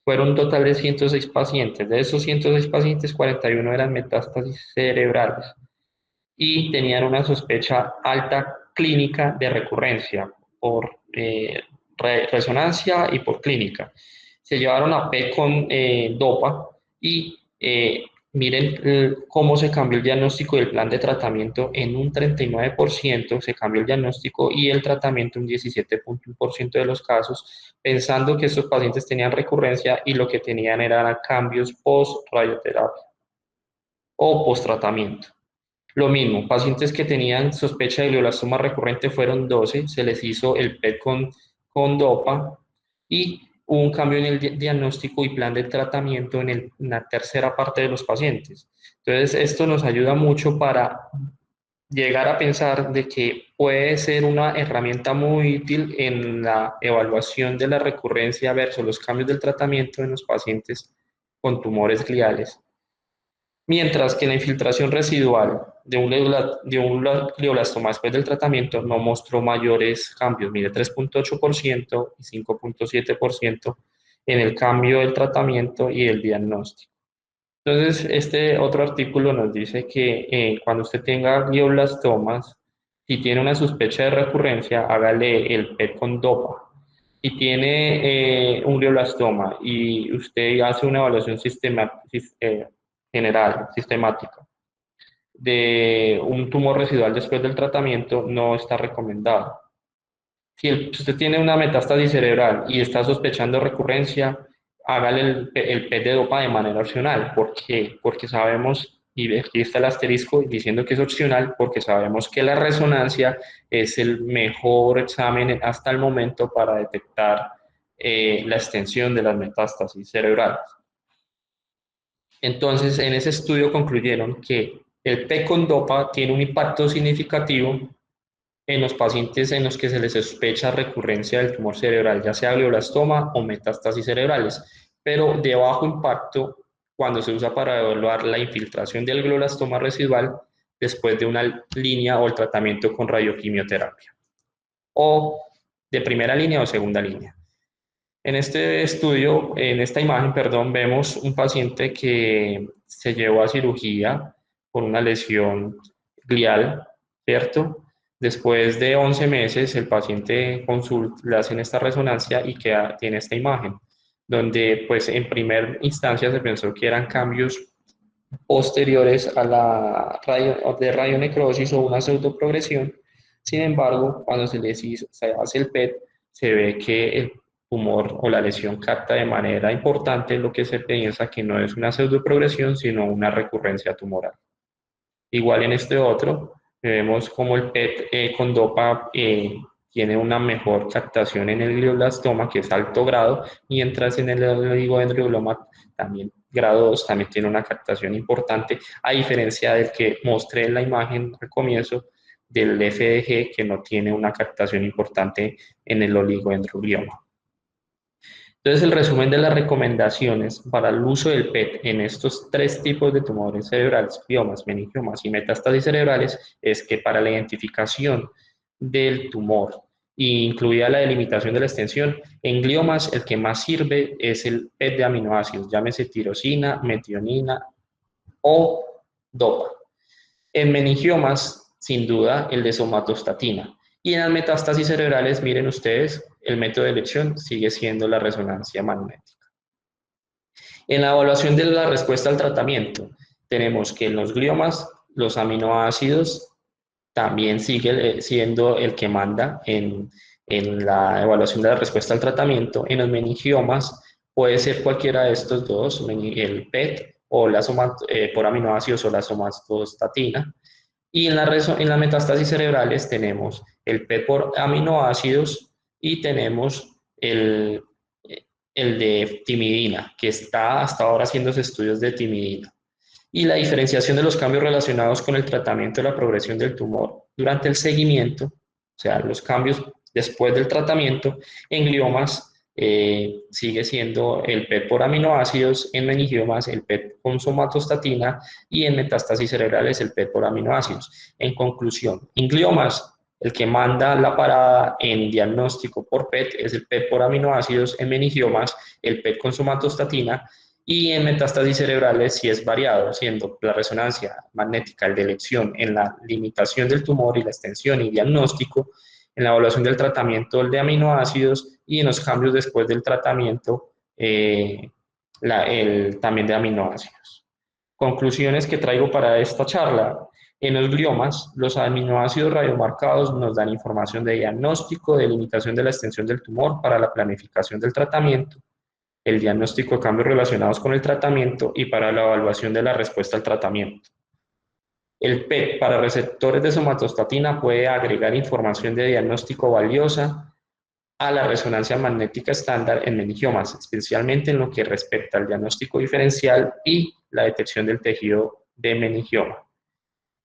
Fueron un total de 106 pacientes. De esos 106 pacientes, 41 eran metástasis cerebrales y tenían una sospecha alta clínica de recurrencia por resonancia y por clínica. Se llevaron a P con DOPA y miren cómo se cambió el diagnóstico y el plan de tratamiento. En un 39% se cambió el diagnóstico y el tratamiento en un 17.1% de los casos, pensando que estos pacientes tenían recurrencia y lo que tenían eran cambios post-radioterapia o post-tratamiento. Lo mismo, pacientes que tenían sospecha de glioblastoma recurrente fueron 12, se les hizo el PET con DOPA y hubo un cambio en el diagnóstico y plan de tratamiento en la tercera parte de los pacientes. Entonces, esto nos ayuda mucho para llegar a pensar de que puede ser una herramienta muy útil en la evaluación de la recurrencia versus los cambios del tratamiento en los pacientes con tumores gliales. Mientras que la infiltración residual de un glioblastoma después del tratamiento no mostró mayores cambios, mide 3.8% y 5.7% en el cambio del tratamiento y el diagnóstico. Entonces, este otro artículo nos dice que cuando usted tenga glioblastomas, si tiene una sospecha de recurrencia, hágale el PET con DOPA. Si tiene un glioblastoma y usted hace una evaluación general, sistemática, de un tumor residual después del tratamiento, no está recomendado. Si usted tiene una metástasis cerebral y está sospechando recurrencia, hágale el PET de DOPA de manera opcional. ¿Por qué? Porque sabemos, y aquí está el asterisco diciendo que es opcional, porque sabemos que la resonancia es el mejor examen hasta el momento para detectar la extensión de las metástasis cerebrales. Entonces, en ese estudio concluyeron que el PET con DOPA tiene un impacto significativo en los pacientes en los que se les sospecha recurrencia del tumor cerebral, ya sea glioblastoma o metástasis cerebrales, pero de bajo impacto cuando se usa para evaluar la infiltración del glioblastoma residual después de una línea o el tratamiento con radioquimioterapia, o de primera línea o segunda línea. En este estudio, en esta imagen, perdón, vemos un paciente que se llevó a cirugía por una lesión glial, ¿cierto? Después de 11 meses, el paciente consulta, le hacen esta resonancia y tiene esta imagen, donde pues en primera instancia se pensó que eran cambios posteriores a la de radionecrosis o una pseudoprogresión. Sin embargo, cuando se hace el PET, se ve que el tumor o la lesión capta de manera importante lo que se piensa que no es una pseudoprogresión, sino una recurrencia tumoral. Igual en este otro, vemos como el PET con DOPA tiene una mejor captación en el glioblastoma, que es alto grado, mientras en el oligodendroglioma, también grado 2, también tiene una captación importante, a diferencia del que mostré en la imagen al comienzo del FDG, que no tiene una captación importante en el oligodendroglioma. Entonces, el resumen de las recomendaciones para el uso del PET en estos tres tipos de tumores cerebrales, gliomas, meningiomas y metástasis cerebrales, es que para la identificación del tumor, incluida la delimitación de la extensión, en gliomas el que más sirve es el PET de aminoácidos, llámese tirosina, metionina o DOPA. En meningiomas, sin duda, el de somatostatina. Y en las metástasis cerebrales, miren ustedes, el método de elección sigue siendo la resonancia magnética. En la evaluación de la respuesta al tratamiento, tenemos que en los gliomas, los aminoácidos también sigue siendo el que manda en la evaluación de la respuesta al tratamiento. En los meningiomas puede ser cualquiera de estos dos, el PET o por aminoácidos o la somatostatina. Y en las metástasis cerebrales tenemos el PET por aminoácidos y tenemos el de timidina, que está hasta ahora haciéndose estudios de timidina. Y la diferenciación de los cambios relacionados con el tratamiento de la progresión del tumor durante el seguimiento, o sea, los cambios después del tratamiento en gliomas, sigue siendo el PET por aminoácidos, en meningiomas el PET con somatostatina y en metástasis cerebrales el PET por aminoácidos. En conclusión, en gliomas el que manda la parada en diagnóstico por PET es el PET por aminoácidos, en meningiomas el PET con somatostatina y en metástasis cerebrales sí es variado, siendo la resonancia magnética el de elección en la limitación del tumor y la extensión y diagnóstico, en la evaluación del tratamiento el de aminoácidos y en los cambios después del tratamiento también de aminoácidos. Conclusiones que traigo para esta charla. En los gliomas, los aminoácidos radiomarcados nos dan información de diagnóstico, de limitación de la extensión del tumor para la planificación del tratamiento, el diagnóstico de cambios relacionados con el tratamiento y para la evaluación de la respuesta al tratamiento. El PET para receptores de somatostatina puede agregar información de diagnóstico valiosa a la resonancia magnética estándar en meningiomas, especialmente en lo que respecta al diagnóstico diferencial y la detección del tejido de meningioma.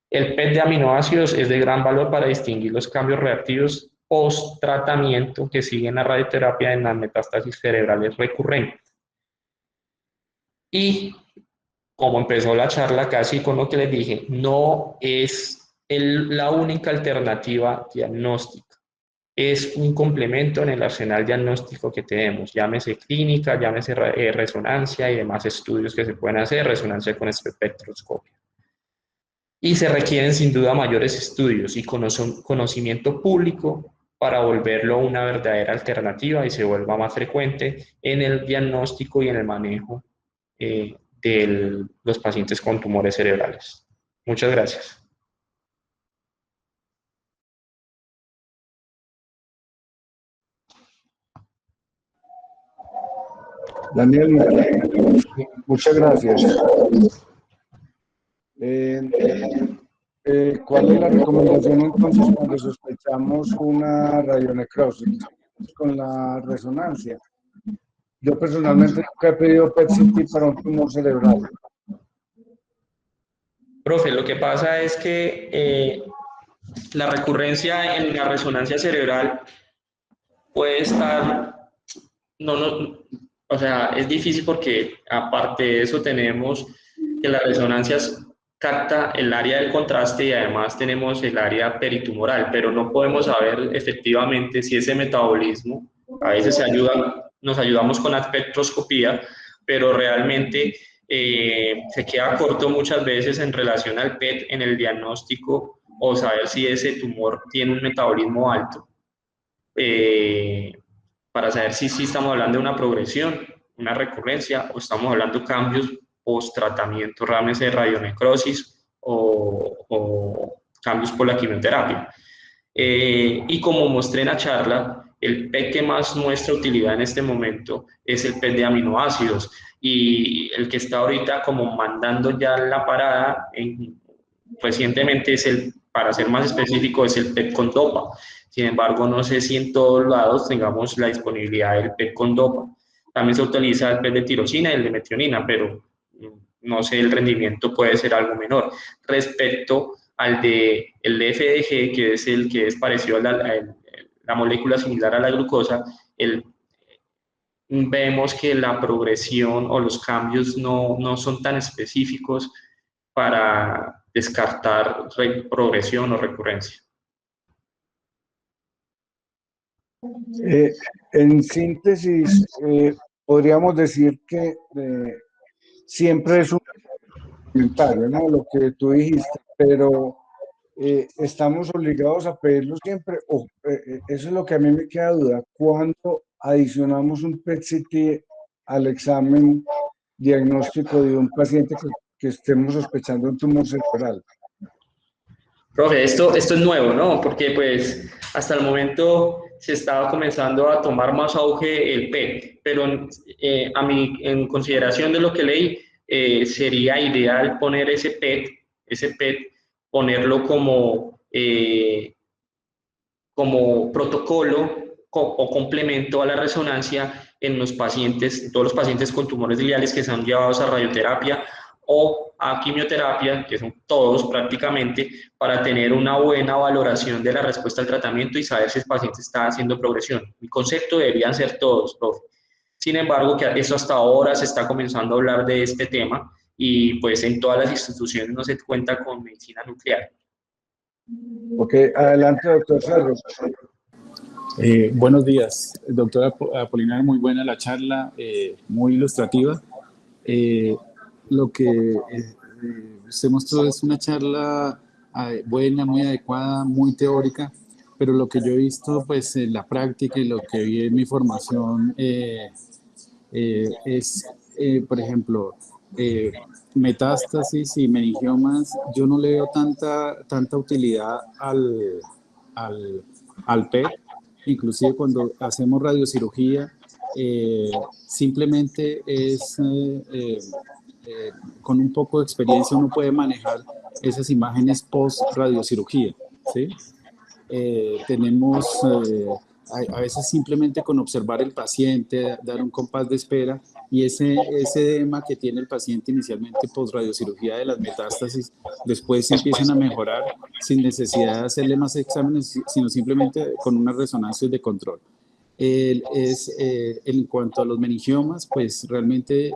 El PET de aminoácidos es de gran valor para distinguir los cambios reactivos post-tratamiento que siguen la radioterapia en las metástasis cerebrales recurrentes. Y como empezó la charla casi con lo que les dije, no es la única alternativa diagnóstica. Es un complemento en el arsenal diagnóstico que tenemos, llámese clínica, llámese resonancia y demás estudios que se pueden hacer, resonancia con espectroscopia. Y se requieren sin duda mayores estudios y conocimiento público para volverlo una verdadera alternativa y se vuelva más frecuente en el diagnóstico y en el manejo de los pacientes con tumores cerebrales. Muchas gracias. Daniel, muchas gracias. ¿Cuál es la recomendación entonces cuando sospechamos una radionecrosis con la resonancia? Yo personalmente nunca he pedido PET-CT para un tumor cerebral. Profe, lo que pasa es que La recurrencia en la resonancia cerebral puede estar, o sea, es difícil porque aparte de eso tenemos que las resonancias capta el área del contraste y además tenemos el área peritumoral, pero no podemos saber efectivamente si ese metabolismo, a veces nos ayudamos con la espectroscopía, pero realmente se queda corto muchas veces en relación al PET en el diagnóstico o saber si ese tumor tiene un metabolismo alto, eh, para saber si estamos hablando de una progresión, una recurrencia o estamos hablando de cambios post-tratamiento, realmente de radionecrosis o cambios por la quimioterapia. Y como mostré en la charla, el PET que más muestra utilidad en este momento es el PET de aminoácidos y el que está ahorita como mandando ya la parada recientemente es para ser más específico, es el PET con dopa. Sin embargo, no sé si en todos lados tengamos la disponibilidad del PET con dopa. También se utiliza el PET de tirosina y el de metionina, pero no sé, el rendimiento puede ser algo menor. Respecto al de el FDG, que es el que es parecido a la molécula similar a la glucosa, vemos que la progresión o los cambios no son tan específicos para descartar progresión o recurrencia. En síntesis, podríamos decir que siempre es un comentario, ¿no? Lo que tú dijiste, pero estamos obligados a pedirlo siempre. Eso es lo que a mí me queda duda. ¿Cuándo adicionamos un PET-CT al examen diagnóstico de un paciente que estemos sospechando un tumor cerebral? Profe, esto es nuevo, ¿no? Porque pues hasta el momento se estaba comenzando a tomar más auge el PET, pero en consideración de lo que leí, sería ideal poner ese PET, ponerlo como protocolo o complemento a la resonancia en los pacientes, en todos los pacientes con tumores biliares que son llevados a radioterapia o a quimioterapia, que son todos prácticamente, para tener una buena valoración de la respuesta al tratamiento y saber si el paciente está haciendo progresión. Mi concepto deberían ser todos, profe. Sin embargo, que eso hasta ahora se está comenzando a hablar de este tema y pues en todas las instituciones no se cuenta con medicina nuclear. Ok, adelante, doctor Cerro. Buenos días, doctora Apolinar, muy buena la charla, muy ilustrativa. Lo que usted mostró es una charla buena, muy adecuada, muy teórica, pero lo que yo he visto pues en la práctica y lo que vi en mi formación es, por ejemplo, metástasis y meningiomas. Yo no le veo tanta utilidad al PET. Inclusive cuando hacemos radiocirugía, simplemente es con un poco de experiencia uno puede manejar esas imágenes post radiocirugía, ¿sí? Tenemos a veces simplemente con observar el paciente, dar un compás de espera y ese edema que tiene el paciente inicialmente post radiocirugía de las metástasis, después empiezan a mejorar sin necesidad de hacerle más exámenes, sino simplemente con unas resonancias de control. En cuanto a los meningiomas, pues realmente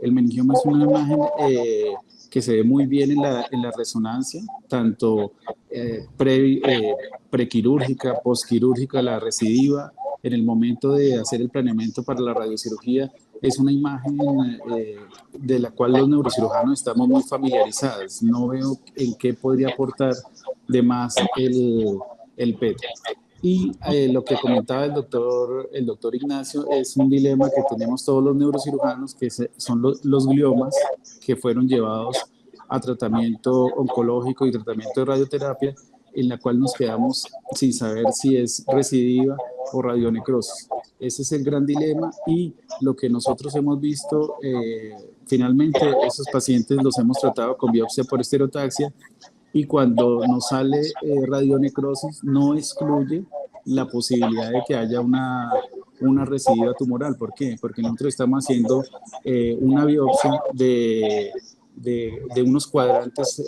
el meningioma es una imagen que se ve muy bien en la resonancia, tanto prequirúrgica, postquirúrgica, la recidiva. En el momento de hacer el planeamiento para la radiocirugía, es una imagen de la cual los neurocirujanos estamos muy familiarizados. No veo en qué podría aportar de más el PET. Y lo que comentaba el doctor Ignacio es un dilema que tenemos todos los neurocirujanos, que son los gliomas que fueron llevados a tratamiento oncológico y tratamiento de radioterapia, en la cual nos quedamos sin saber si es recidiva o radionecrosis. Ese es el gran dilema y lo que nosotros hemos visto, finalmente esos pacientes los hemos tratado con biopsia por estereotaxia y cuando nos sale radionecrosis no excluye la posibilidad de que haya una recidiva tumoral. ¿Por qué? Porque nosotros estamos haciendo una biopsia de de unos cuadrantes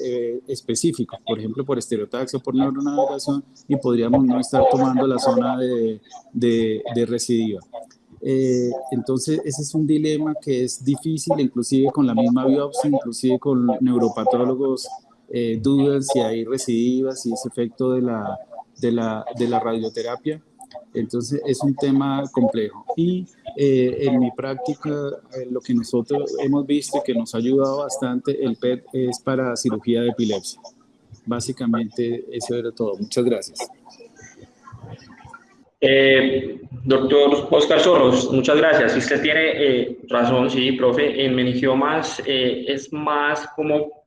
específicos, por ejemplo, por estereotaxia o por neuronavegación, y podríamos no estar tomando la zona de recidiva. Entonces, ese es un dilema que es difícil, inclusive con la misma biopsia, inclusive con neuropatólogos, dudan si hay recidivas, si es efecto de la radioterapia. Entonces, es un tema complejo. Y en mi práctica, lo que nosotros hemos visto y que nos ha ayudado bastante, el PET es para cirugía de epilepsia. Básicamente, eso era todo. Muchas gracias. Doctor Oscar Zorros, muchas gracias. Usted tiene razón, sí, profe. En meningiomas es más como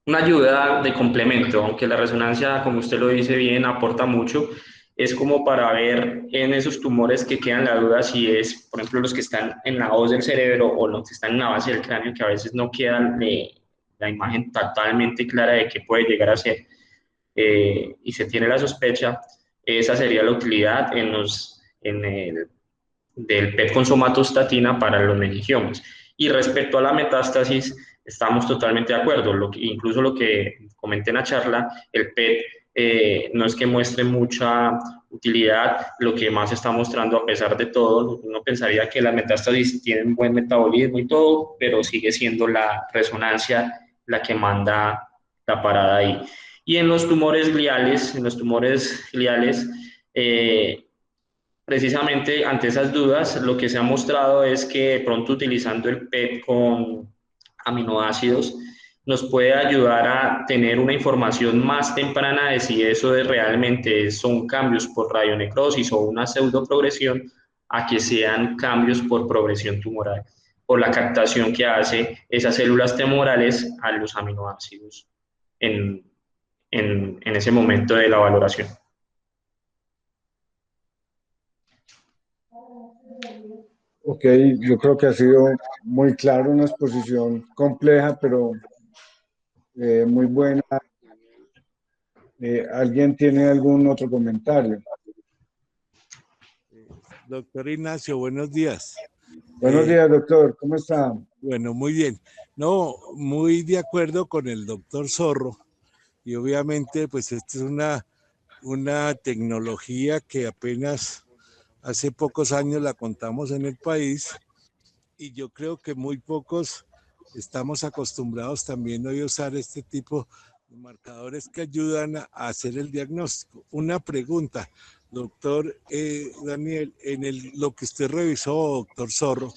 una ayuda de complemento, aunque la resonancia, como usted lo dice bien, aporta mucho. Es como para ver en esos tumores que quedan la duda si es, por ejemplo, los que están en la hoz del cerebro o los que están en la base del cráneo, que a veces no quedan la imagen totalmente clara de qué puede llegar a ser. Y se tiene la sospecha, esa sería la utilidad del PET con somatostatina para los meningiomas. Y respecto a la metástasis, estamos totalmente de acuerdo. Incluso lo que comenté en la charla, el PET no es que muestre mucha utilidad, lo que más está mostrando, a pesar de todo, uno pensaría que las metástasis tienen buen metabolismo y todo, pero sigue siendo la resonancia la que manda la parada ahí. Y en los tumores gliales, precisamente ante esas dudas, lo que se ha mostrado es que de pronto utilizando el PET con aminoácidos nos puede ayudar a tener una información más temprana de si eso realmente son cambios por radionecrosis o una pseudoprogresión, a que sean cambios por progresión tumoral, por la captación que hace esas células tumorales a los aminoácidos en ese momento de la valoración. Ok, yo creo que ha sido muy claro, una exposición compleja, pero muy buena. ¿Alguien tiene algún otro comentario? Doctor Ignacio, buenos días. Buenos días, doctor. ¿Cómo está? Bueno, muy bien. No, muy de acuerdo con el doctor Zorro. Y obviamente, pues esta es una tecnología que apenas hace pocos años la contamos en el país. Y yo creo que muy pocos estamos acostumbrados también hoy a usar este tipo de marcadores que ayudan a hacer el diagnóstico. Una pregunta, doctor Daniel, lo que usted revisó, doctor Zorro,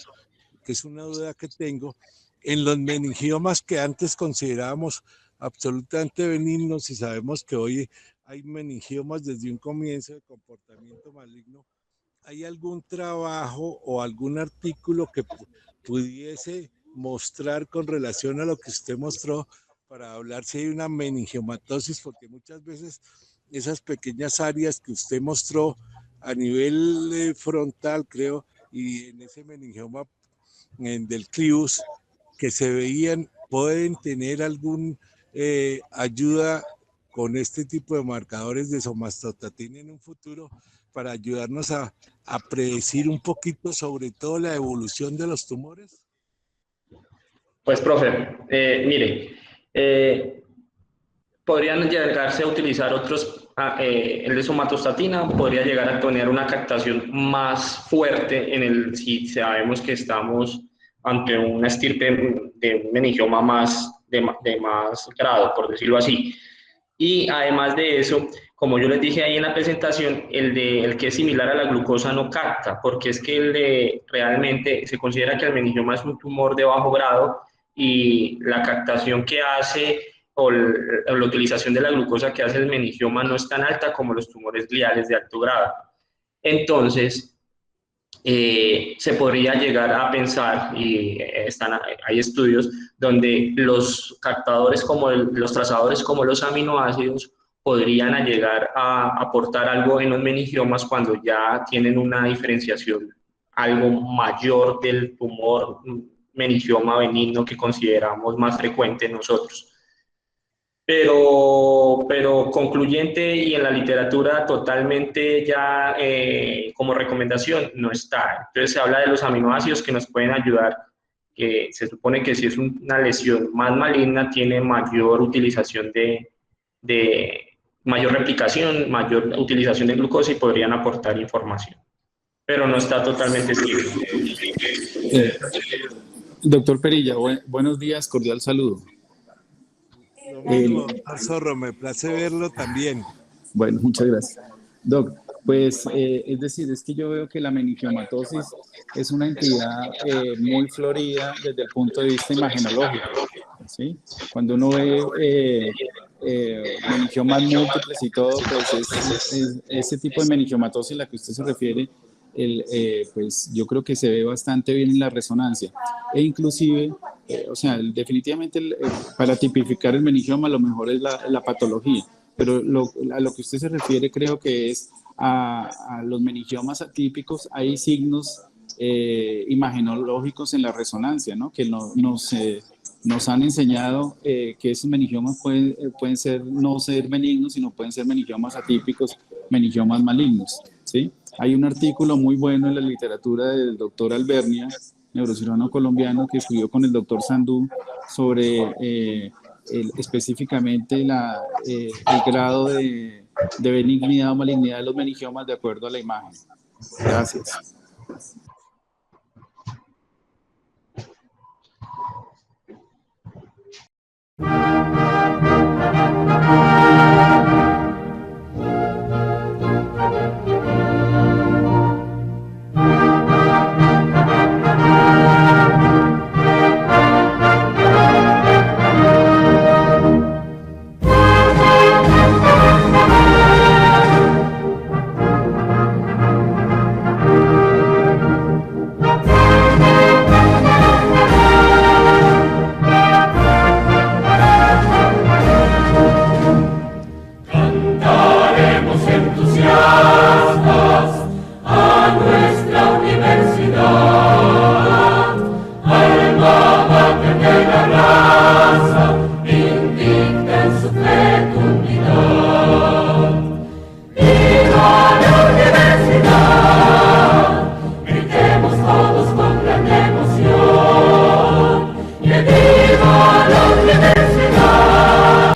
que es una duda que tengo, en los meningiomas que antes considerábamos absolutamente benignos y sabemos que hoy hay meningiomas desde un comienzo de comportamiento maligno, ¿hay algún trabajo o algún artículo que pudiese mostrar con relación a lo que usted mostró para hablar si hay una meningiomatosis? Porque muchas veces esas pequeñas áreas que usted mostró a nivel frontal, creo, y en ese meningioma del clivus que se veían, pueden tener algún ayuda con este tipo de marcadores de somatostatina en un futuro para ayudarnos a predecir un poquito sobre todo la evolución de los tumores? Pues, profe, mire, podrían llegarse a utilizar otros, el de somatostatina podría llegar a tener una captación más fuerte si sabemos que estamos ante una estirpe de un meningioma de más grado, por decirlo así. Y además de eso, como yo les dije ahí en la presentación, el que es similar a la glucosa no capta, porque es que realmente se considera que el meningioma es un tumor de bajo grado y la captación que hace o la utilización de la glucosa que hace el meningioma no es tan alta como los tumores gliales de alto grado. Entonces, se podría llegar a pensar, y hay estudios donde los captadores los trazadores como los aminoácidos podrían llegar a aportar algo en los meningiomas cuando ya tienen una diferenciación algo mayor del tumor meningioma benigno que consideramos más frecuente en nosotros. Pero concluyente y en la literatura totalmente ya como recomendación no está. Entonces se habla de los aminoácidos que nos pueden ayudar, que se supone que si es una lesión más maligna tiene mayor utilización de mayor replicación, mayor utilización de glucosa y podrían aportar información, pero no está totalmente escrito. Doctor Perilla, buenos días, cordial saludo. Lo mismo, doctor Zorro, me place verlo también. Bueno, muchas gracias. Doc, pues es decir, es que yo veo que la meningiomatosis es una entidad muy florida desde el punto de vista imagenológico, ¿sí? Cuando uno ve meningiomas múltiples y todo, pues es ese tipo de meningiomatosis a la que usted se refiere, pues yo creo que se ve bastante bien en la resonancia. E inclusive, o sea, definitivamente para tipificar el meningioma lo mejor es la patología, pero a lo que usted se refiere creo que es a los meningiomas atípicos. Hay signos imagenológicos en la resonancia, ¿no? Que nos han enseñado que esos meningiomas pueden ser, no ser benignos, sino pueden ser meningiomas atípicos, meningiomas malignos, ¿sí? Hay un artículo muy bueno en la literatura del doctor Albernia, neurocirujano colombiano, que escribió con el doctor Sandú sobre específicamente el grado de benignidad o malignidad de los meningiomas de acuerdo a la imagen. Gracias.